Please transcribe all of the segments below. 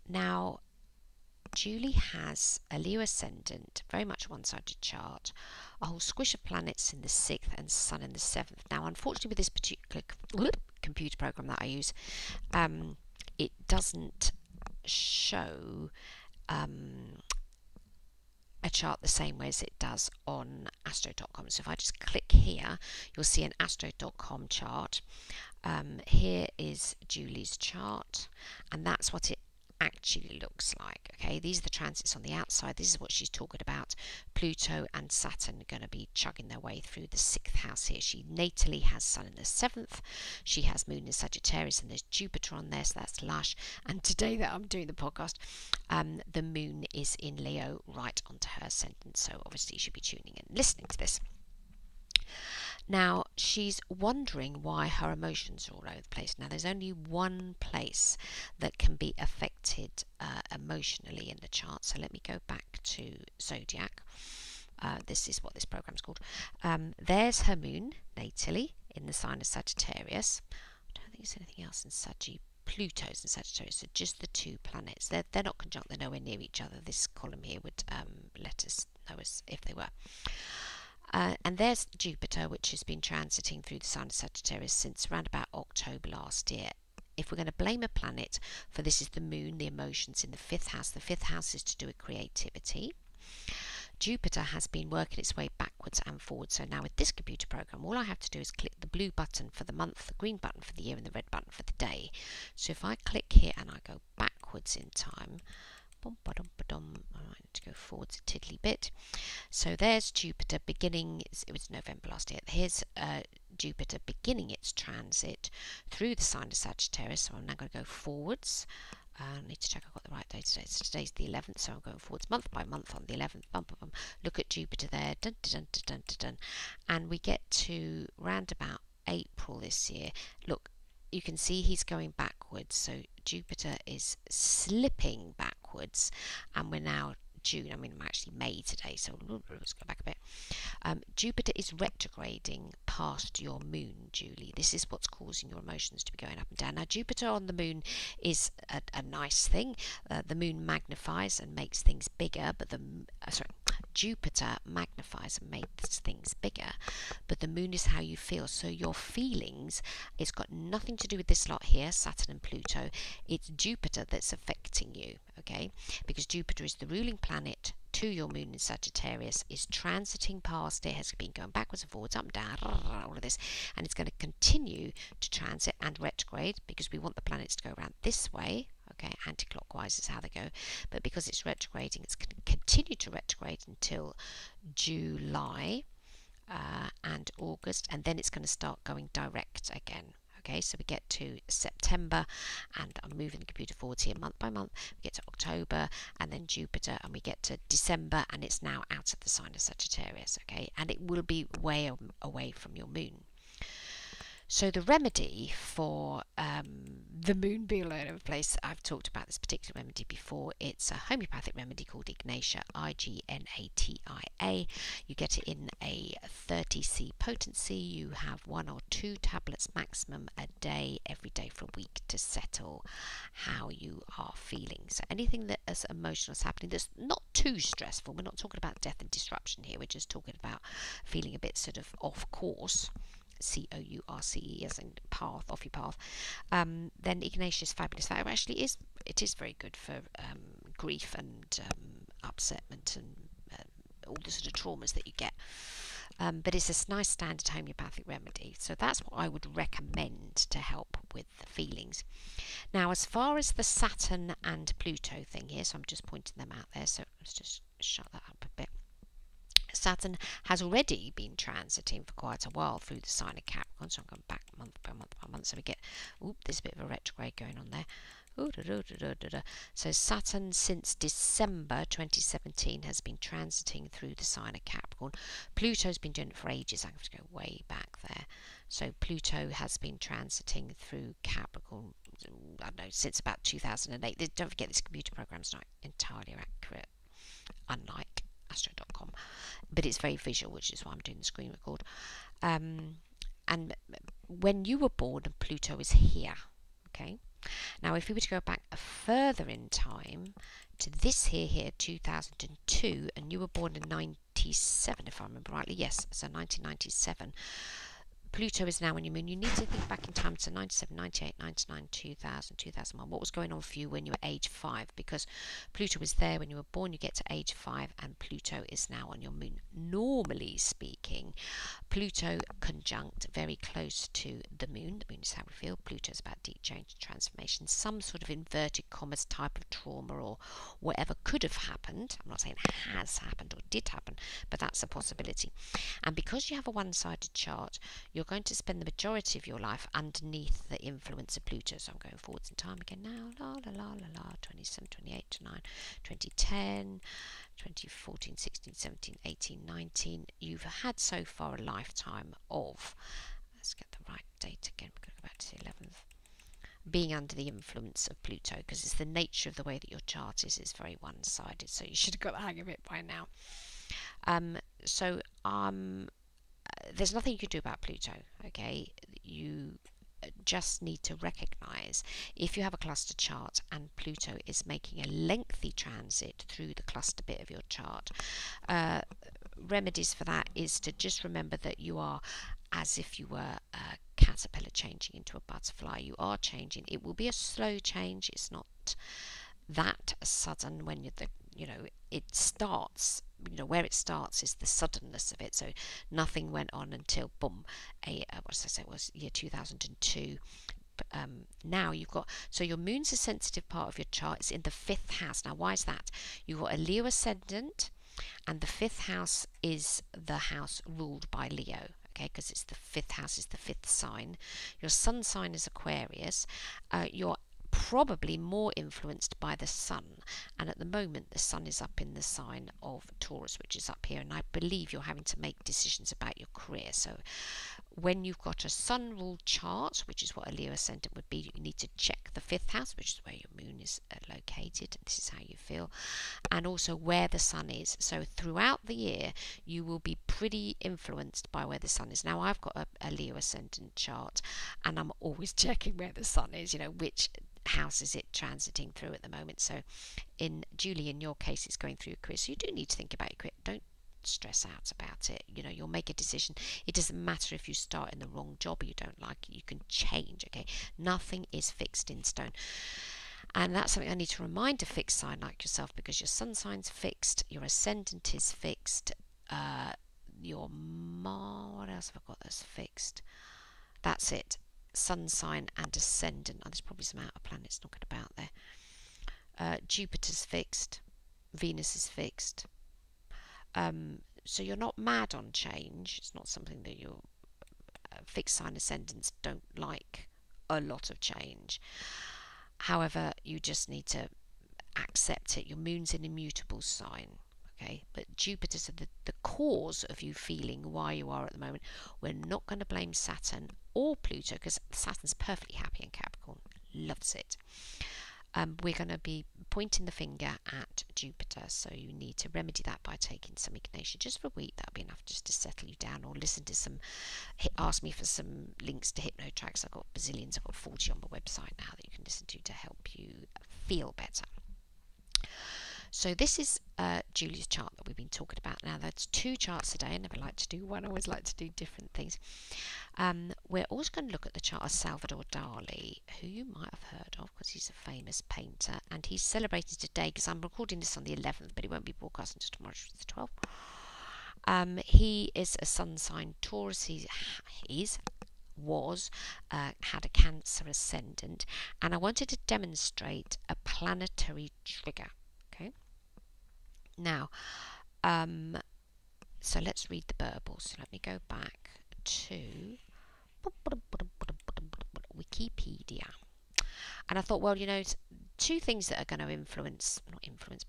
Now, Julie has a Leo ascendant, very much one-sided chart, a whole squish of planets in the 6th and Sun in the 7th. Now, unfortunately, with this particular computer program that I use, it doesn't show a chart the same way as it does on astro.com. So if I just click here, you'll see an astro.com chart. Here is Julie's chart, and that's what it actually looks like. Okay, these are the transits on the outside. This is what she's talking about. Pluto and Saturn are going to be chugging their way through the 6th house here. She natally has Sun in the 7th. She has Moon in Sagittarius, and there's Jupiter on there, so that's lush. And today that I'm doing the podcast, the Moon is in Leo, right onto her ascendant. So obviously you should be tuning in, listening to this. Now, she's wondering why her emotions are all over the place. Now, there's only one place that can be affected emotionally in the chart. So let me go back to Zodiac. This is what this program's called. There's her moon, natally, in the sign of Sagittarius. I don't think there's anything else in Sagittarius. Pluto's in Sagittarius, so just the two planets. They're not conjunct, they're nowhere near each other. This column here would let us know as if they were. And there's Jupiter, which has been transiting through the sign of Sagittarius since around about October last year. If we're going to blame a planet for this, is the moon, the emotions in the 5th house. The 5th house is to do with creativity. Jupiter has been working its way backwards and forwards. So now with this computer program, all I have to do is click the blue button for the month, the green button for the year, and the red button for the day. So if I click here and I go backwards in time, I need to go forwards a tiddly bit. So there's Jupiter beginning, it was November last year. Here's Jupiter beginning its transit through the sign of Sagittarius. So I'm now going to go forwards. I need to check I've got the right day today. So today's the 11th, so I'm going forwards month by month on the 11th. Look at Jupiter there. Dun, dun, dun, dun, dun, dun. And we get to round about April this year. Look, you can see he's going backwards. So Jupiter is slipping backwards, and we're now June. I mean, I'm actually May today, so let's go back a bit. Jupiter is retrograding past your moon, Julie. This is what's causing your emotions to be going up and down. Now, Jupiter on the moon is a nice thing. The moon magnifies and makes things bigger, but Jupiter magnifies and makes things bigger, but the moon is how you feel. So your feelings, it's got nothing to do with this lot here, Saturn and Pluto. It's Jupiter that's affecting you, okay? Because Jupiter is the ruling planet to your moon in Sagittarius, is transiting past it, has been going backwards and forwards, up and down, all of this, and it's going to continue to transit and retrograde because we want the planets to go around this way. Okay, anti-clockwise is how they go, but because it's retrograding, it's going to continue to retrograde until July and August, and then it's going to start going direct again. Okay, so we get to September, and I'm moving the computer forwards here month by month. We get to October, and then Jupiter, and we get to December, and it's now out of the sign of Sagittarius. Okay, and it will be way away from your moon. So the remedy for the moon being all over the place, I've talked about this particular remedy before. It's a homeopathic remedy called Ignatia, Ignatia. You get it in a 30C potency. You have 1 or 2 tablets maximum a day, every day for a week, to settle how you are feeling. So anything that is emotional is happening that's not too stressful. We're not talking about death and disruption here. We're just talking about feeling a bit sort of off course. COURCE as in path, off your path, then Ignatia is fabulous. That actually is, it is very good for grief and upsetment and all the sort of traumas that you get. But it's a nice standard homeopathic remedy. So that's what I would recommend to help with the feelings. Now, as far as the Saturn and Pluto thing here, so I'm just pointing them out there. So let's just shut that up a bit. Saturn has already been transiting for quite a while through the sign of Capricorn, so I'm going back month by month by month. So we get, there's a bit of a retrograde going on there. So Saturn since December 2017 has been transiting through the sign of Capricorn. Pluto's been doing it for ages. I have to go way back there. So Pluto has been transiting through Capricorn, I don't know, since about 2008. Don't forget, this computer program's not entirely accurate, unlike astro.com, but it's very visual, which is why I'm doing the screen record. And when you were born, Pluto is here, okay? Now, if we were to go back further in time to this here, 2002, and you were born in 97, if I remember rightly, yes, so 1997, Pluto is now on your moon. You need to think back in time to 97, 98, 99, 2000, 2001. What was going on for you when you were age 5? Because Pluto was there when you were born. You get to age 5 and Pluto is now on your moon. Normally speaking, Pluto conjunct very close to the moon. The moon is how we feel. Pluto is about deep change and transformation. Some sort of inverted commas type of trauma or whatever could have happened. I'm not saying has happened or did happen, but that's a possibility. And because you have a one-sided chart, you're going to spend the majority of your life underneath the influence of Pluto. So I'm going forwards in time again now. La la la la la. 27, 28, 29, 2010. 2014, 16, 17, 18, 19. You've had so far a lifetime of, let's get the right date again, we're going to go back to the 11th, being under the influence of Pluto, because it's the nature of the way that your chart is. It's very one-sided, so you should have got the hang of it by now. There's nothing you can do about Pluto, okay? You just need to recognize if you have a cluster chart and Pluto is making a lengthy transit through the cluster bit of your chart. Remedies for that is to just remember that you are as if you were a caterpillar changing into a butterfly. You are changing. It will be a slow change. It's not that sudden when it starts. Where it starts is the suddenness of it. So nothing went on until boom, it was year 2002. Now you've got, so your moon's a sensitive part of your chart. It's in the 5th house. Now why is that? You've got a Leo ascendant, and the 5th house is the house ruled by Leo. Okay, because it's the 5th house is the 5th sign. Your sun sign is Aquarius. You're probably more influenced by the sun, and at the moment the sun is up in the sign of Taurus, which is up here, and I believe you're having to make decisions about your career. So when you've got a sun ruled chart, which is what a Leo ascendant would be, you need to check the 5th house, which is where your moon is located. This is how you feel, and also where the sun is. So throughout the year you will be pretty influenced by where the sun is. Now I've got a Leo ascendant chart, and I'm always checking where the sun is, which house is it transiting through at the moment. So in Julie, in your case, it's going through your career, so you do need to think about your career. Don't stress out about it. You'll make a decision. It doesn't matter if you start in the wrong job or you don't like it. You can change. Okay, nothing is fixed in stone, and that's something I need to remind a fixed sign like yourself, because your sun sign's fixed, your ascendant is fixed, what else have I got that's fixed? That's it. Sun sign and ascendant. There's probably some outer planets knocking about there. Jupiter's fixed, Venus is fixed. So you're not mad on change. It's not something that your fixed sign ascendants don't like a lot of change. However, you just need to accept it. Your moon's an immutable sign. Okay, but Jupiter's the cause of you feeling why you are at the moment. We're not going to blame Saturn or Pluto, because Saturn's perfectly happy in Capricorn, loves it. We're going to be pointing the finger at Jupiter, so you need to remedy that by taking some Ignition just for a week. That'll be enough just to settle you down, or listen to ask me for some links to hypno tracks. I've got bazillions. I've got 40 on my website now that you can listen to help you feel better. So this is Julie's chart that we've been talking about. Now that's 2 charts today. I never like to do one. I always like to do different things. We're also going to look at the chart of Salvador Dali, who you might have heard of because he's a famous painter, and he's celebrated today, because I'm recording this on the 11th, but it won't be broadcast until tomorrow, the 12th. He is a sun sign Taurus. Had a Cancer ascendant, and I wanted to demonstrate a planetary trigger. Okay. Now, so let's read the burbles. So let me go back to Wikipedia. And I thought, well, 2 things that are going to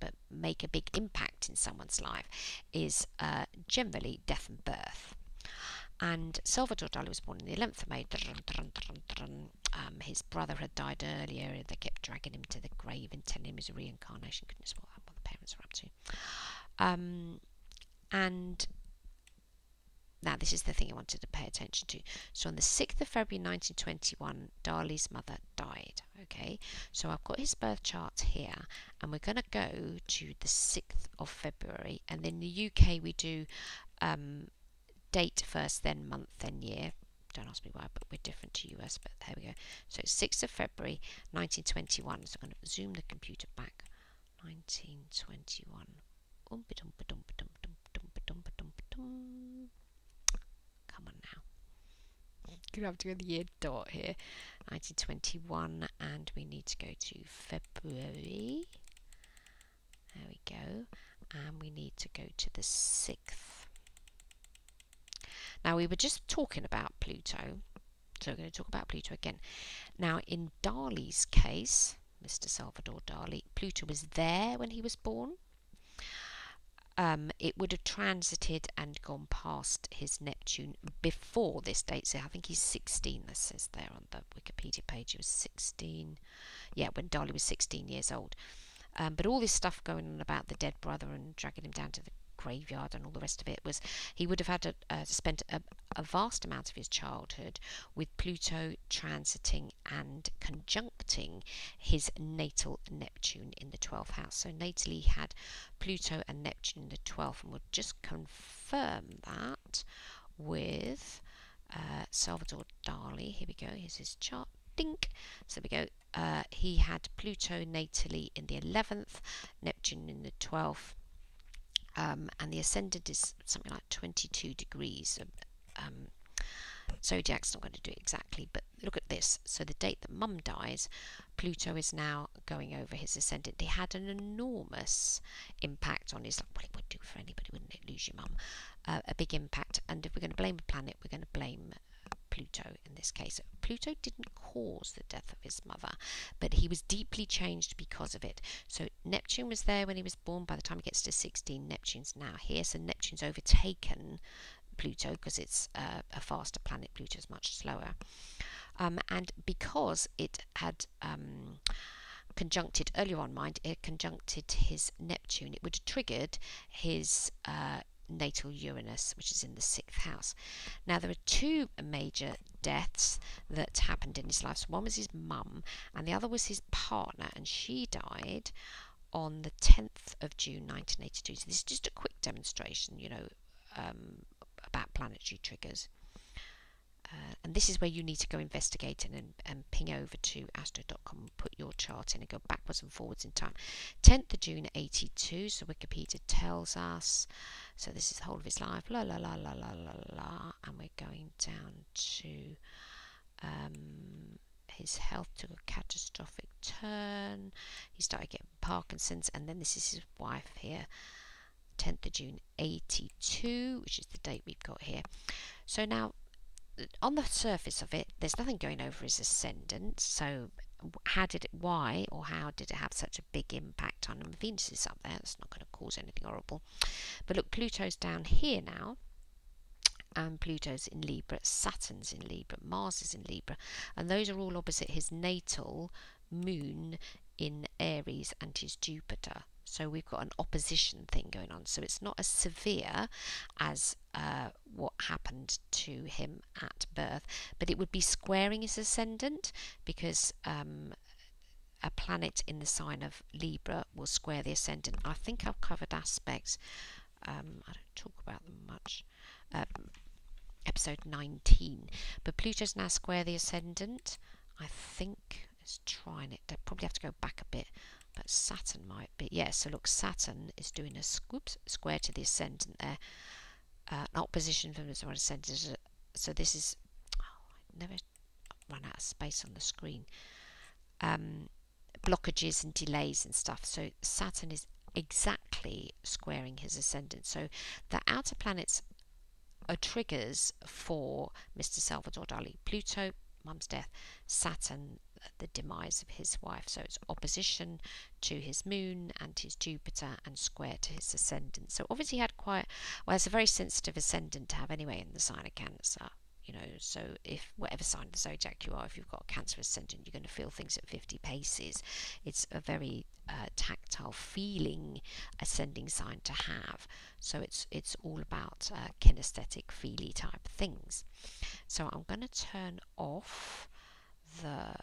but make a big impact in someone's life is generally death and birth. And Salvador Dali was born on the 11th of May. His brother had died earlier. They kept dragging him to the grave and telling him he was a reincarnation. Goodness, what the parents were up to. And Now, this is the thing I wanted to pay attention to. So, on the 6th of February 1921, Dali's mother died. Okay, so I've got his birth chart here, and we're going to go to the 6th of February. And in the UK, we do date first, then month, then year. Don't ask me why, but we're different to US, but there we go. So, it's 6th of February 1921. So, I'm going to zoom the computer back. 1921. Come on now. You're going to have to go the year dot here. 1921, and we need to go to February. There we go. And we need to go to the 6th. Now, we were just talking about Pluto, so we're going to talk about Pluto again. Now, in Dali's case, Mr. Salvador Dali, Pluto was there when he was born. It would have transited and gone past his Neptune before this date. So I think he's 16. This says there on the Wikipedia page. He was 16. Yeah, when Dali was 16 years old. But all this stuff going on about the dead brother and dragging him down to the graveyard and all the rest of it was he would have had to spend a vast amount of his childhood with Pluto transiting and conjuncting his natal Neptune in the 12th house. So natally he had Pluto and Neptune in the 12th, and we'll just confirm that with Salvador Dali. Here we go, here's his chart. Dink. So there we go. He had Pluto natally in the 11th, Neptune in the 12th, and the ascendant is something like 22 degrees. Zodiac's not going to do it exactly, but look at this. So the date that Mum dies, Pluto is now going over his ascendant. He had an enormous impact on his life. Well, it would do for anybody, wouldn't it? Lose your mum. A big impact. And if we're going to blame a planet, we're going to blame Pluto in this case. Pluto didn't cause the death of his mother, but he was deeply changed because of it. So Neptune was there when he was born. By the time he gets to 16, Neptune's now here. So Neptune's overtaken Pluto because it's a faster planet. Pluto's much slower. And because it had conjuncted earlier on, it conjuncted his Neptune, it would have triggered his natal Uranus, which is in the 6th house. Now, there are two major deaths that happened in his life. So one was his mum, and the other was his partner, and she died on the 10th of June 1982. So this is just a quick demonstration, about planetary triggers. And this is where you need to go investigate and ping over to astro.com and put your chart in and go backwards and forwards in time. 10th of June 82, so Wikipedia tells us. So this is the whole of his life. La la la la la la la. And we're going down to his health took a catastrophic turn. He started getting Parkinson's, and then this is his wife here. 10th of June 82, which is the date we've got here. So now, on the surface of it, there's nothing going over his ascendant. So how did it have such a big impact on him? Venus is up there. That's not going to cause anything horrible. But look, Pluto's down here now. And Pluto's in Libra, Saturn's in Libra, Mars is in Libra. And those are all opposite his natal moon in Aries and his Jupiter. So we've got an opposition thing going on. So it's not as severe as what happened to him at birth, but it would be squaring his ascendant, because a planet in the sign of Libra will square the ascendant. I think I've covered aspects. I don't talk about them much. Episode 19. But Pluto's now square the ascendant. I think it's trine it. I'd probably have to go back a bit. But Saturn might be. Yeah, so look, Saturn is doing a square to the ascendant there. Opposition from the ascendant. So this is. Oh, I never run out of space on the screen. Blockages and delays and stuff. So Saturn is exactly squaring his ascendant. So the outer planets are triggers for Mr. Salvador Dali. Pluto, mum's death. Saturn, the demise of his wife. So it's opposition to his moon and his Jupiter, and square to his ascendant. So obviously he had it's a very sensitive ascendant to have anyway in the sign of Cancer. You know, so if whatever sign of the zodiac you are, if you've got a Cancer ascendant, you're going to feel things at 50 paces. It's a very tactile feeling ascending sign to have. So it's all about kinesthetic, feely type things. So I'm going to turn off the